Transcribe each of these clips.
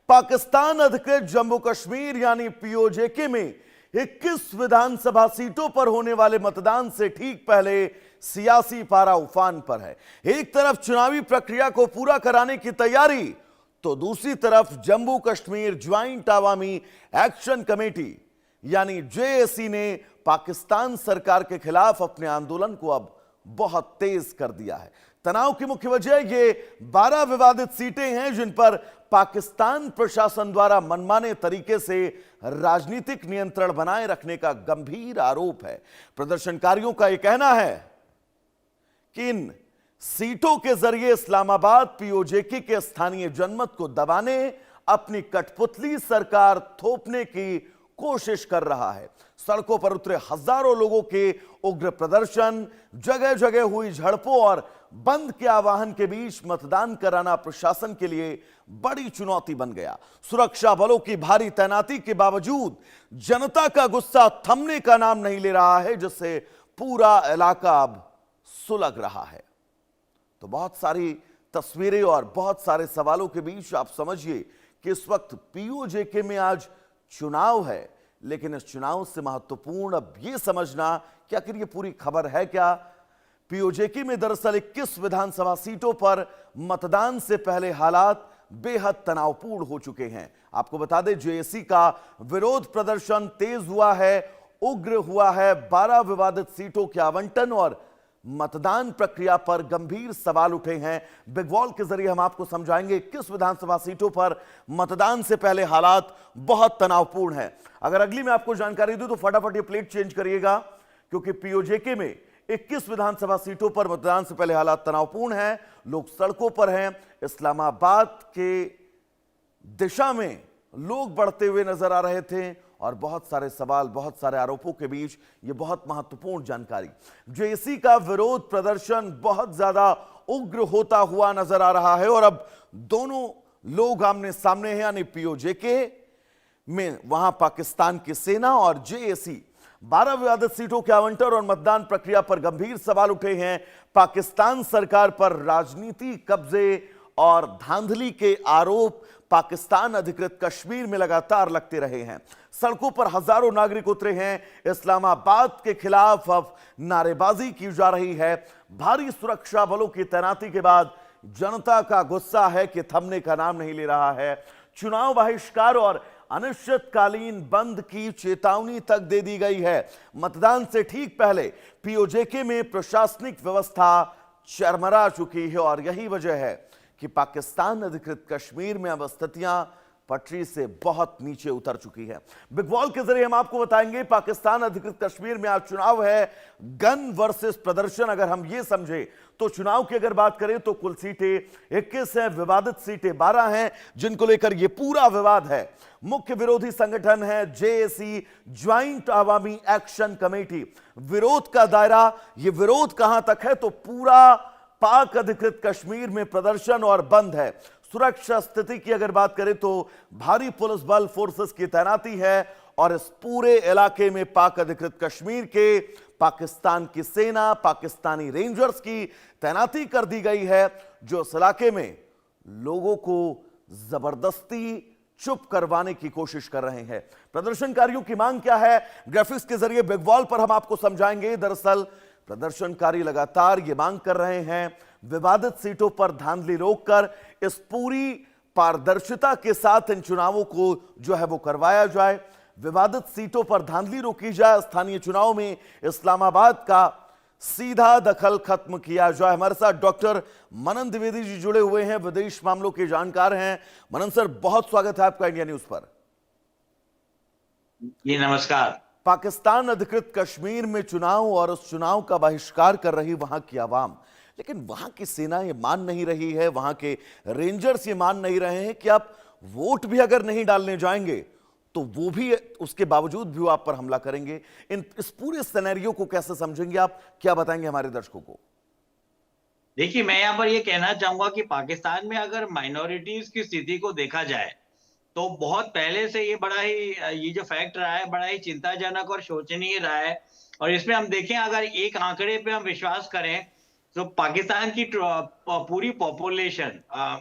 पाकिस्तान अधिकृत जम्मू कश्मीर यानी पीओजेके में 21 विधानसभा सीटों पर होने वाले मतदान से ठीक पहले सियासी पारा उफान पर है। एक तरफ चुनावी प्रक्रिया को पूरा कराने की तैयारी, तो दूसरी तरफ जम्मू कश्मीर ज्वाइंट अवामी एक्शन कमेटी यानी जेएसी ने पाकिस्तान सरकार के खिलाफ अपने आंदोलन को अब बहुत तेज कर दिया है। तनाव की मुख्य वजह ये 12 विवादित सीटें हैं जिन पर पाकिस्तान प्रशासन द्वारा मनमाने तरीके से राजनीतिक नियंत्रण बनाए रखने का गंभीर आरोप है। प्रदर्शनकारियों का यह कहना है कि इन सीटों के जरिए इस्लामाबाद पीओजेके के स्थानीय जनमत को दबाने, अपनी कठपुतली सरकार थोपने की कोशिश कर रहा है। सड़कों पर उतरे हजारों लोगों के उग्र प्रदर्शन, जगह जगह हुई झड़पों और बंद के आह्वान के बीच मतदान कराना प्रशासन के लिए बड़ी चुनौती बन गया। सुरक्षा बलों की भारी तैनाती के बावजूद जनता का गुस्सा थमने का नाम नहीं ले रहा है, जिससे पूरा इलाका अब सुलग रहा है। तो बहुत सारी तस्वीरें और बहुत सारे सवालों के बीच आप समझिए कि इस वक्त पीओजेके में आज चुनाव है, लेकिन इस चुनाव से महत्वपूर्ण अब यह समझना कि आखिर ये पूरी खबर है क्या। पीओजेके में दरअसल 21 विधानसभा सीटों पर मतदान से पहले हालात बेहद तनावपूर्ण हो चुके हैं। आपको बता दें, जेएसी का विरोध प्रदर्शन तेज हुआ है, उग्र हुआ है। 12 विवादित सीटों के आवंटन और मतदान प्रक्रिया पर गंभीर सवाल उठे हैं। बिग वॉल के जरिए हम आपको समझाएंगे 21 विधानसभा सीटों पर मतदान से पहले हालात बहुत तनावपूर्ण है। अगर अगली मैं आपको जानकारी दूं तो फटाफट ये प्लेट चेंज करिएगा, क्योंकि पीओजेके में 21 विधानसभा सीटों पर मतदान से पहले हालात तनावपूर्ण हैं। लोग सड़कों पर हैं। इस्लामाबाद के दिशा में लोग बढ़ते हुए नजर आ रहे थे और बहुत सारे सवाल, बहुत सारे आरोपों के बीच ये बहुत महत्वपूर्ण जानकारी। जेएसी का विरोध प्रदर्शन बहुत ज्यादा उग्र होता हुआ नजर आ रहा है और अब दोनों लोग आमने सामने हैं, यानी पीओजेके में वहां पाकिस्तान की सेना और जेएसी। 12 विवादित सीटों के आवंटन और मतदान प्रक्रिया पर गंभीर सवाल उठे हैं। पाकिस्तान सरकार पर राजनीति, कब्जे और धांधली के आरोप पाकिस्तान अधिकृत कश्मीर में लगातार लगते रहे हैं। सड़कों पर हजारों नागरिक उतरे हैं। इस्लामाबाद के खिलाफ अब नारेबाजी की जा रही है। भारी सुरक्षा बलों की तैनाती के बाद जनता का गुस्सा है कि थमने का नाम नहीं ले रहा है। चुनाव बहिष्कार और अनिश्चितकालीन बंद की चेतावनी तक दे दी गई है। मतदान से ठीक पहले पीओजेके में प्रशासनिक व्यवस्था चरमरा चुकी है और यही वजह है कि पाकिस्तान अधिकृत कश्मीर में अब स्थितियां पटरी से बहुत नीचे उतर चुकी है। बिग वॉल के जरिए हम आपको बताएंगे पाकिस्तान अधिकृत कश्मीर में आज चुनाव है, गन वर्सेस प्रदर्शन। अगर हम ये समझे तो चुनाव की अगर बात करें तो कुल सीटें 21 हैं, विवादित सीटें 12 हैं, जिनको लेकर यह पूरा विवाद है। मुख्य विरोधी संगठन है जेएसी, ज्वाइंट अवामी एक्शन कमेटी। विरोध का दायरा, यह विरोध कहां तक है, तो पूरा पाक अधिकृत कश्मीर में प्रदर्शन और बंद है। सुरक्षा स्थिति की अगर बात करें तो भारी पुलिस बल फोर्सेस की तैनाती है और इस पूरे इलाके में पाक अधिकृत कश्मीर के, पाकिस्तान की सेना, पाकिस्तानी रेंजर्स की तैनाती कर दी गई है, जो इस इलाके में लोगों को जबरदस्ती चुप करवाने की कोशिश कर रहे हैं। प्रदर्शनकारियों की मांग क्या है, ग्राफिक्स के जरिए बिग वॉल पर हम आपको समझाएंगे। दरअसल प्रदर्शनकारी लगातार ये मांग कर रहे हैं विवादित सीटों पर धांधली रोककर इस पूरी पारदर्शिता के साथ इन चुनावों को जो है वो करवाया जाए। विवादित सीटों पर धांधली रोकी जाए। स्थानीय चुनाव में इस्लामाबाद का सीधा दखल खत्म किया जाए। हमारे साथ डॉक्टर मनन द्विवेदी जी जुड़े हुए हैं, विदेश मामलों के जानकार हैं। मनन सर, बहुत स्वागत है आपका इंडिया न्यूज पर। जी नमस्कार। पाकिस्तान अधिकृत कश्मीर में चुनाव और उस चुनाव का बहिष्कार कर रही वहां की आवाम, लेकिन वहां की सेना ये मान नहीं रही है, वहां के रेंजर्स ये मान नहीं रहे हैं कि आप वोट भी अगर नहीं डालने जाएंगे तो वो भी उसके बावजूद भी वो आप पर हमला करेंगे। इस पूरे सिनेरियो को कैसे समझेंगे आप, क्या बताएंगे हमारे दर्शकों को? देखिए, मैं यहाँ पर ये कहना चाहूंगा कि पाकिस्तान में अगर माइनॉरिटीज की स्थिति को देखा जाए तो बहुत पहले से ये जो फैक्ट रहा है बड़ा ही चिंताजनक और शोचनीय रहा है। और इसमें हम देखें, अगर एक आंकड़े पे हम विश्वास करें तो पाकिस्तान की पूरी पॉपुलेशन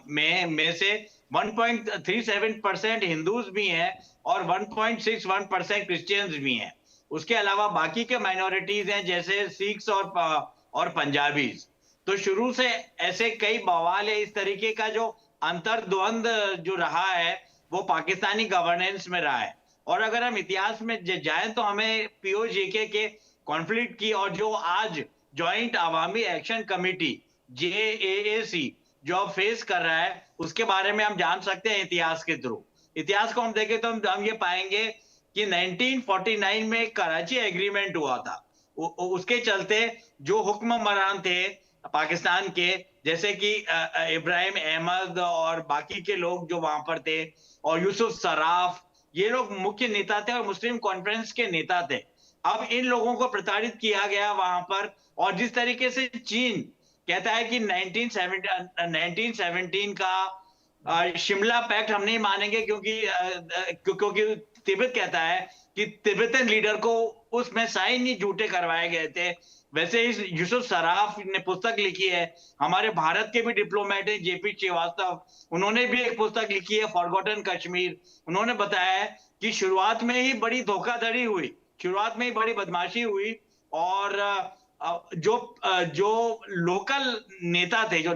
में से 1.37% हिंदूज भी हैं और 1.61% क्रिश्चियंस भी हैं। उसके अलावा बाकी के माइनॉरिटीज हैं जैसे सिख्स और पंजाबीज। तो शुरू से ऐसे कई बवाल है, इस तरीके का जो अंतर्द्वंद जो रहा है वो पाकिस्तानी गवर्नेंस में रहा है। और अगर हम इतिहास में जाएं तो हमें पीओजेके के कॉन्फ्लिक्ट की और जो आज जॉइंट अवामी एक्शन कमेटी JAAC जो अब फेस कर रहा है उसके बारे में हम जान सकते हैं इतिहास के थ्रू। इतिहास को हम देखें तो हम ये पाएंगे कि 1949 में कराची एग्रीमेंट हुआ था। उसके चलते जो हुक्मरान थे पाकिस्तान के जैसे कि इब्राहिम अहमद और बाकी के लोग जो वहां पर थे और यूसुफ सराफ, ये लोग मुख्य नेता थे और मुस्लिम कॉन्फ्रेंस के नेता थे। अब इन लोगों को प्रताड़ित किया गया वहां पर। और जिस तरीके से चीन कहता है कि 1917 का शिमला पैक्ट हम नहीं मानेंगे क्योंकि तिब्बत कहता है कि तिब्बतन लीडर को उसमें साइन ही झूठे करवाए गए थे। वैसे ही यूसुफ सराफ ने पुस्तक लिखी है, हमारे भारत के भी डिप्लोमेट हैं JP श्रीवास्तव, उन्होंने भी एक पुस्तक लिखी है फॉरगॉटन कश्मीर। उन्होंने बताया है कि शुरुआत में ही बड़ी धोखाधड़ी हुई, शुरुआत में ही बड़ी बदमाशी हुई और जो लोकल नेता थे, जो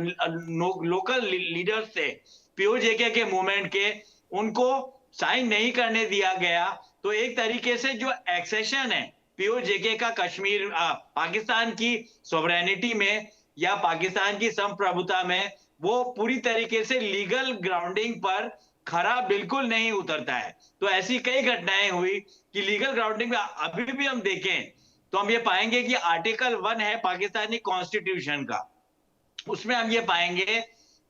लोकल लीडर्स थे पीओजेके के मूवमेंट के, उनको साइन नहीं करने दिया गया। तो एक तरीके से जो एक्सेशन है पीओजेके का कश्मीर पाकिस्तान की सोवरेनिटी में या पाकिस्तान की संप्रभुता में, वो पूरी तरीके से लीगल ग्राउंडिंग पर खरा बिल्कुल नहीं उतरता है। तो ऐसी कई घटनाएं हुई कि लीगल ग्राउंडिंग में अभी भी हम देखें तो हम ये पाएंगे कि आर्टिकल 1 है पाकिस्तानी कॉन्स्टिट्यूशन का, उसमें हम ये पाएंगे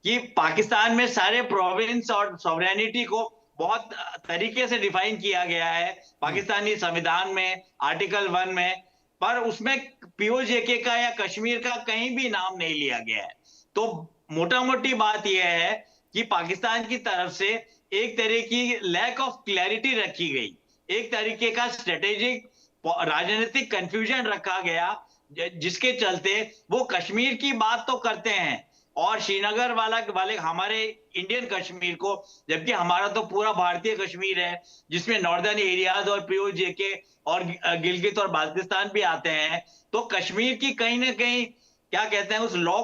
कि पाकिस्तान में सारे प्रोविंस और सॉवरेनिटी को बहुत तरीके से डिफाइन किया गया है पाकिस्तानी संविधान में आर्टिकल 1 में, पर उसमें पीओजेके का या कश्मीर का कहीं भी नाम नहीं लिया गया है। तो मोटा मोटी बात यह है कि पाकिस्तान की तरफ से एक तरह की लैक ऑफ क्लैरिटी रखी गई, एक तरीके का स्ट्रेटेजिक राजनीतिक कंफ्यूजन रखा गया, जिसके चलते वो कश्मीर की बात तो करते हैं और श्रीनगर वाले हमारे इंडियन कश्मीर को, जबकि हमारा तो पूरा भारतीय कश्मीर है जिसमें नॉर्दर्न एरियाज और पीओजेके और गिलगित और बाल्टिस्तान भी आते हैं। तो कश्मीर की कहीं ना कहीं क्या कहते हैं उस लॉ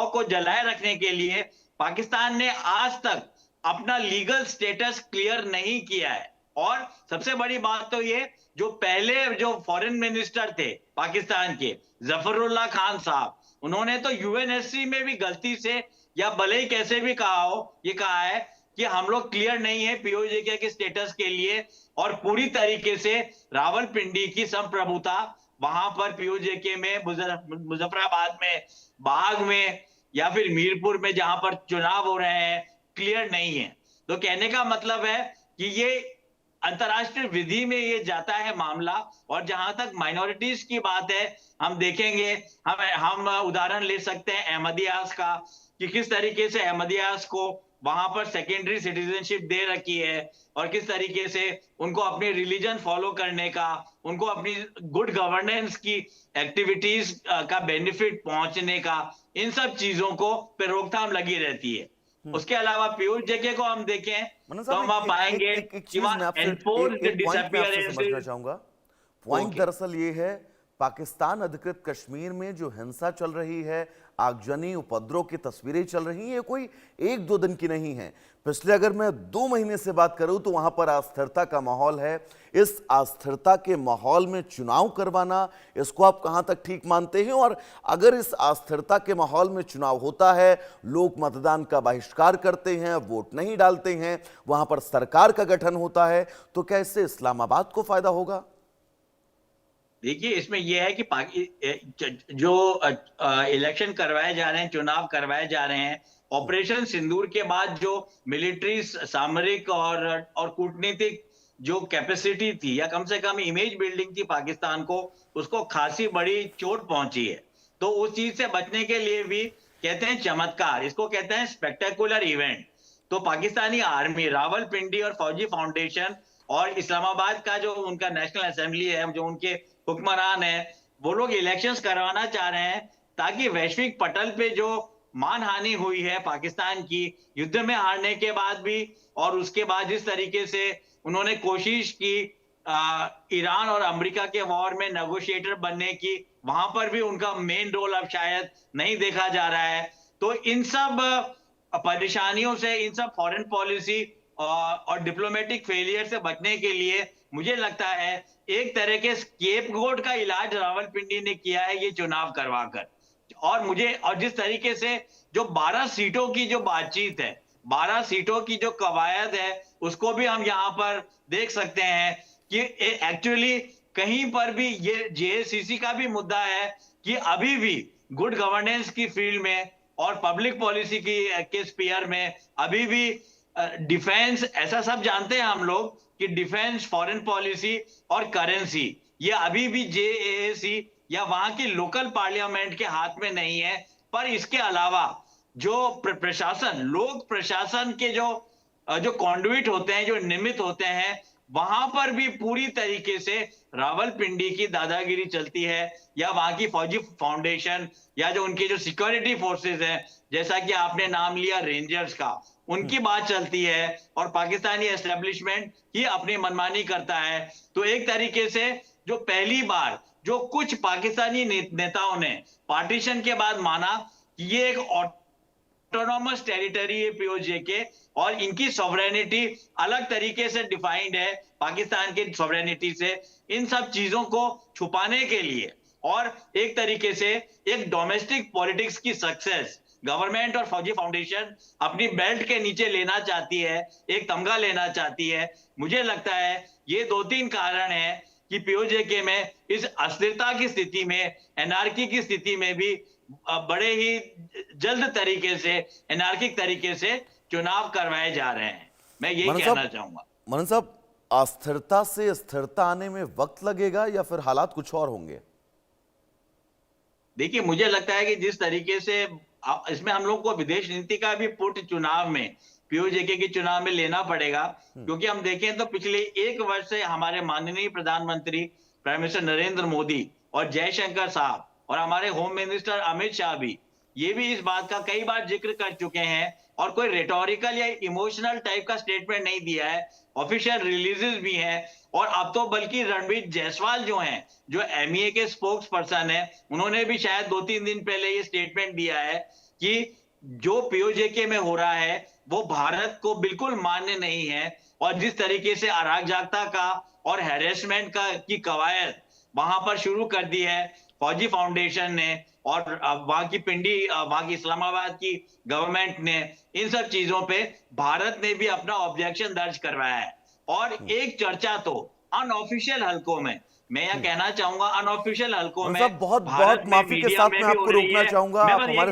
को जलाए रखने के लिए पाकिस्तान ने आज तक अपना लीगल स्टेटस क्लियर नहीं किया है। और सबसे बड़ी बात तो ये, जो पहले जो फॉरेन मिनिस्टर थे पाकिस्तान के जफरुल्लाह खान साहब, उन्होंने तो यूएनएससी में भी गलती से या भले ही कैसे भी कहा हो, ये कहा है कि हम लोग क्लियर नहीं है पीओजेके के स्टेटस के लिए, और पूरी तरीके से रावलपिंडी की संप्रभुता वहां पर पीओजेके में मुजफ्फराबाद में, बाग में या फिर मीरपुर में जहां पर चुनाव हो रहे हैं क्लियर नहीं है। तो कहने का मतलब है कि ये अंतरराष्ट्रीय विधि में ये जाता है मामला। और जहां तक माइनॉरिटीज की बात है, हम देखेंगे, हम उदाहरण ले सकते हैं अहमदियास का, कि किस तरीके से अहमदियास को वहां पर सेकेंडरी सिटीजनशिप दे रखी है और किस तरीके से उनको अपनी रिलीजन फॉलो करने का, उनको अपनी गुड गवर्नेंस की एक्टिविटीज का बेनिफिट पहुंचने का, इन सब चीजों को पे रोकथाम लगी रहती है। उसके अलावा पीओजेके को हम देखें तो हम वहां पाएंगे कि वहां एनफोर्स्ड डिसअपीयरेंसेस। समझना चाहूंगा पॉइंट दरअसल ये है, पाकिस्तान अधिकृत कश्मीर में जो हिंसा चल रही है, आगजनी उपद्रव की तस्वीरें चल रही हैं, ये कोई एक दो दिन की नहीं है। पिछले अगर मैं 2 महीने से बात करूं तो वहां पर अस्थिरता का माहौल है। इस अस्थिरता के माहौल में चुनाव करवाना, इसको आप कहां तक ठीक मानते हैं? और अगर इस अस्थिरता के माहौल में चुनाव होता है, लोग मतदान का बहिष्कार करते हैं, वोट नहीं डालते हैं, वहां पर सरकार का गठन होता है, तो क्या इससे इस्लामाबाद को फायदा होगा? देखिए, इसमें यह है कि जो इलेक्शन करवाए जा रहे हैं, चुनाव करवाए जा रहे हैं, ऑपरेशन सिंदूर के बाद जो मिलिट्री, सामरिक और कूटनीतिक जो कैपेसिटी थी या कम से कम इमेज बिल्डिंग थी पाकिस्तान को, उसको खासी बड़ी चोट पहुंची है। तो उस चीज से बचने के लिए भी कहते हैं चमत्कार, इसको कहते हैं स्पेक्टेकुलर इवेंट। तो पाकिस्तानी आर्मी, रावलपिंडी और फौजी फाउंडेशन और इस्लामाबाद का जो उनका नेशनल असेंबली है, जो उनके हुक्मरान है, वो लोग इलेक्शंस करवाना चाह रहे हैं ताकि वैश्विक पटल पे जो मानहानि हुई है पाकिस्तान की युद्ध में हारने के बाद भी, और उसके बाद जिस तरीके से उन्होंने कोशिश की ईरान और अमेरिका के वॉर में नेगोशिएटर बनने की, वहां पर भी उनका मेन रोल अब शायद नहीं देखा जा रहा है। तो इन सब परेशानियों से, इन सब फॉरेन पॉलिसी और डिप्लोमेटिक फेलियर से बचने के लिए मुझे लगता है एक तरह के स्केपगोट का इलाज रावलपिंडी ने किया है ये चुनाव करवाकर। और जिस तरीके से जो 12 सीटों की जो बातचीत है, 12 सीटों की जो कवायद है, उसको भी हम यहाँ पर देख सकते हैं कि एक्चुअली कहीं पर भी ये जेएसीसी का भी मुद्दा है कि अभी भी गुड गवर्नेंस की फील्ड में और पब्लिक पॉलिसी की के स्पीयर में अभी भी डिफेंस, ऐसा सब जानते हैं हम लोग कि डिफेंस, फॉरेन पॉलिसी और करेंसी ये अभी भी जेएसी या वहां की लोकल पार्लियामेंट के हाथ में नहीं है। पर इसके अलावा जो प्रशासन, लोक प्रशासन के जो कॉन्डुइट होते हैं, जो निमित्त होते हैं, वहां पर भी पूरी तरीके से रावलपिंडी की दादागिरी चलती है, या वहां की फौजी फाउंडेशन या जो उनके जो सिक्योरिटी फोर्सेस हैं, जैसा कि आपने नाम लिया रेंजर्स का, उनकी बात चलती है और पाकिस्तानी एस्टेब्लिशमेंट ही अपनी मनमानी करता है। तो एक तरीके से जो पहली बार जो कुछ पाकिस्तानी नेताओं ने पार्टीशन के बाद माना कि ये एक ऑटोनॉमस टेरिटरी है पीओजे के, और इनकी सॉवरेनिटी अलग तरीके से डिफाइंड है पाकिस्तान की सॉवरेनिटी से, इन सब चीजों को छुपाने के लिए और एक तरीके से एक डोमेस्टिक पॉलिटिक्स की सक्सेस गवर्नमेंट और फौजी फाउंडेशन अपनी बेल्ट के नीचे लेना चाहती है, एक तमगा लेना चाहती है। मुझे लगता है ये 2-3 कारण है कि पीओजेके में इस अस्थिरता की स्थिति में, एनार्की की स्थिति में भी बड़े ही जल्द तरीके से, एनार्किक तरीके से चुनाव करवाए जा रहे हैं। मैं यही कहना चाहूंगा। मनन साहब, अस्थिरता से स्थिरता आने में वक्त लगेगा या फिर हालात कुछ और होंगे? देखिए, मुझे लगता है कि जिस तरीके से इसमें हम लोग को विदेश नीति का भी पुट चुनाव में, पीओजेके के चुनाव में लेना पड़ेगा, क्योंकि हम देखें तो पिछले 1 वर्ष से हमारे माननीय प्रधानमंत्री प्राइम मिनिस्टर नरेंद्र मोदी और जयशंकर साहब और हमारे होम मिनिस्टर अमित शाह भी ये भी इस बात का कई बार जिक्र कर चुके हैं, और कोई रेटोरिकल या इमोशनल टाइप का स्टेटमेंट नहीं दिया है, ऑफिशियल रिलीजेस भी हैं। और अब तो बल्कि रणबीर जायसवाल जो हैं, जो एमईए के स्पोक्स पर्सन है, उन्होंने भी शायद 2-3 दिन पहले ये स्टेटमेंट दिया है कि जो पीओजेके में हो रहा है वो भारत को बिल्कुल मान्य नहीं है, और जिस तरीके से अराजकता का और हैरेसमेंट का की कवायद वहां पर शुरू कर दी है फौजी फाउंडेशन ने और वहां की पिंडी, वहां की इस्लामाबाद की गवर्नमेंट ने, इन सब चीजों पे भारत ने भी अपना ऑब्जेक्शन दर्ज करवाया है। और एक चर्चा तो अनऑफिशियल हलकों में, मैं यह कहना चाहूंगा अनऑफिशियल हलकों में, बहुत बहुत माफी के साथ मैं आपको रोकना चाहूंगा। आप हमारे